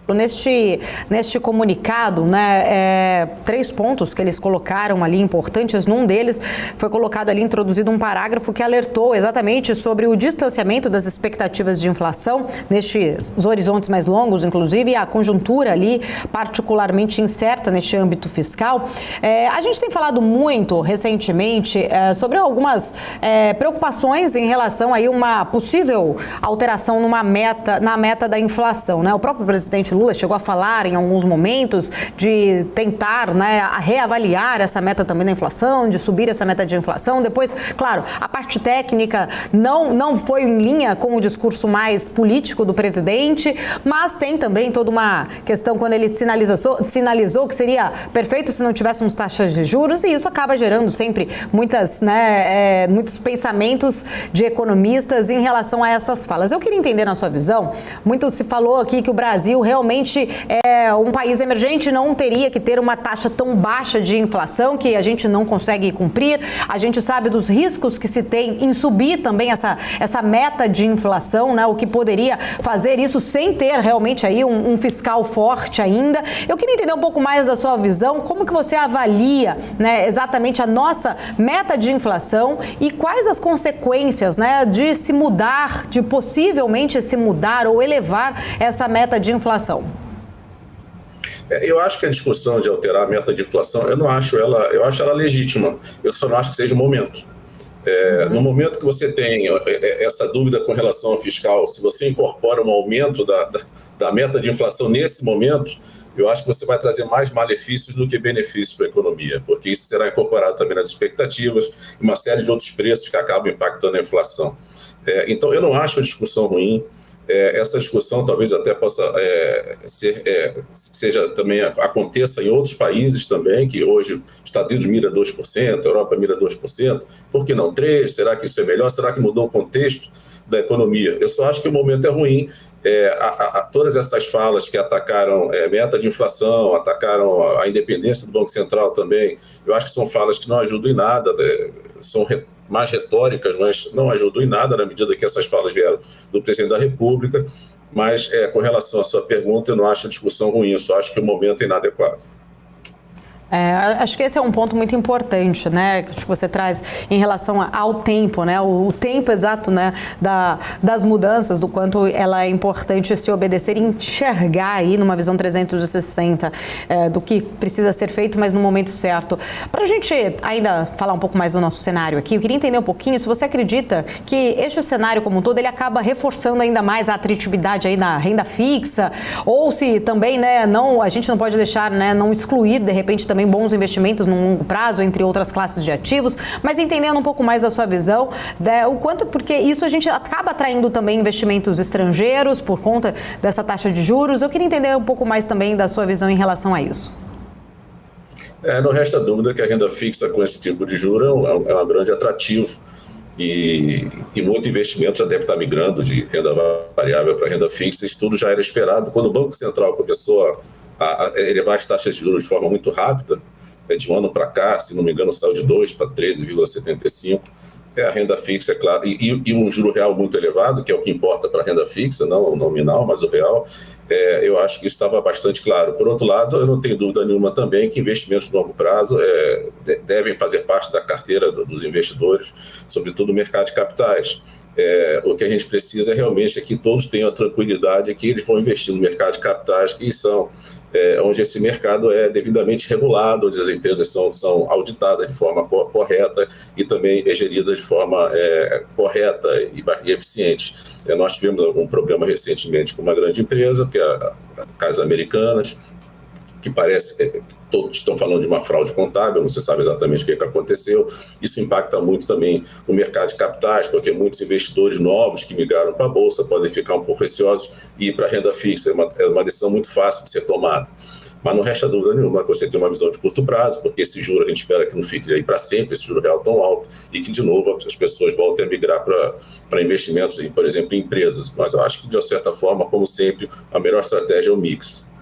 Neste comunicado, né, 3 pontos que eles colocaram ali importantes. Num deles foi colocado ali, introduzido um parágrafo que alertou exatamente sobre o distanciamento das expectativas de inflação nestes horizontes mais longos, inclusive, e a conjuntura ali particularmente incerta neste âmbito fiscal. A gente tem falado muito recentemente sobre algumas preocupações em relação a uma possível alteração na meta da inflação, né? O próprio presidente Lula chegou a falar em alguns momentos de tentar, né, reavaliar essa meta também da inflação, de subir essa meta de inflação. Depois, claro, a parte técnica não foi em linha com o discurso mais político do presidente, mas tem também toda uma questão quando ele sinalizou que seria perfeito se não tivéssemos taxas de juros, e isso acaba gerando sempre muitos pensamentos de economistas em relação a essas falas. Eu queria entender, na sua visão, muito se falou aqui que o Brasil realmente é um país emergente, não teria que ter uma taxa tão baixa de inflação que a gente não consegue cumprir. A gente sabe dos riscos que se tem em subir também essa meta de inflação, né? O que poderia fazer isso sem ter realmente aí um fiscal forte ainda. Eu queria entender um pouco mais da sua visão, como que você avalia, né, exatamente a nossa meta de inflação e quais as consequências, né, de possivelmente se mudar ou elevar essa meta de inflação. Eu acho que a discussão de alterar a meta de inflação, eu acho ela legítima, eu só não acho que seja o momento. No momento que você tem essa dúvida com relação ao fiscal, se você incorpora um aumento da meta de inflação nesse momento, eu acho que você vai trazer mais malefícios do que benefícios para a economia, porque isso será incorporado também nas expectativas e uma série de outros preços que acabam impactando a inflação. Então, eu não acho a discussão ruim. Essa discussão talvez até possa seja também aconteça em outros países também, que hoje os Estados Unidos mira 2%, a Europa mira 2%, por que não 3%? Será que isso é melhor? Será que mudou o contexto da economia? Eu só acho que o momento é ruim. Todas essas falas que atacaram meta de inflação, atacaram a independência do Banco Central também, eu acho que são falas que não ajudam em nada, são mais retóricas, mas não ajudam em nada na medida que essas falas vieram do presidente da República. Mas com relação à sua pergunta, eu não acho a discussão ruim, eu só acho que o momento é inadequado. Acho que esse é um ponto muito importante, né, que você traz em relação ao tempo, né, o tempo exato, né, das mudanças, do quanto ela é importante se obedecer e enxergar aí numa visão 360 do que precisa ser feito, mas no momento certo. Para a gente ainda falar um pouco mais do nosso cenário aqui, eu queria entender um pouquinho se você acredita que este cenário como um todo, ele acaba reforçando ainda mais a atratividade aí na renda fixa, ou se também, né, a gente não pode deixar, né, não excluir, de repente, também bons investimentos no longo prazo, entre outras classes de ativos, mas entendendo um pouco mais da sua visão, o quanto, porque isso a gente acaba atraindo também investimentos estrangeiros por conta dessa taxa de juros. Eu queria entender um pouco mais também da sua visão em relação a isso. Não resta dúvida que a renda fixa com esse tipo de juros é um grande atrativo e muito investimento já deve estar migrando de renda variável para renda fixa. Isso tudo já era esperado. Quando o Banco Central começou a elevar as taxas de juros de forma muito rápida, de um ano para cá, se não me engano, saiu de 2 para 13,75%. A renda fixa, é claro, e um juro real muito elevado, que é o que importa para a renda fixa, não o nominal, mas o real. Eu acho que isso estava bastante claro. Por outro lado, eu não tenho dúvida nenhuma também que investimentos de longo prazo devem fazer parte da carteira dos investidores, sobretudo no mercado de capitais. O que a gente precisa realmente é que todos tenham a tranquilidade que eles vão investir no mercado de capitais, que são onde esse mercado é devidamente regulado, onde as empresas são auditadas de forma correta e também geridas de forma correta e eficiente. Nós tivemos um problema recentemente com uma grande empresa, que é a Casas Americanas, que parece todos estão falando de uma fraude contábil, não se sabe exatamente o que aconteceu. Isso impacta muito também o mercado de capitais, porque muitos investidores novos que migraram para a Bolsa podem ficar um pouco receosos e ir para a renda fixa. É uma decisão muito fácil de ser tomada. Mas não resta dúvida nenhuma que você tem uma visão de curto prazo, porque esse juro a gente espera que não fique aí para sempre, esse juro real tão alto, e que, de novo, as pessoas voltem a migrar para investimentos, por exemplo, em empresas. Mas eu acho que, de uma certa forma, como sempre, a melhor estratégia é o mix.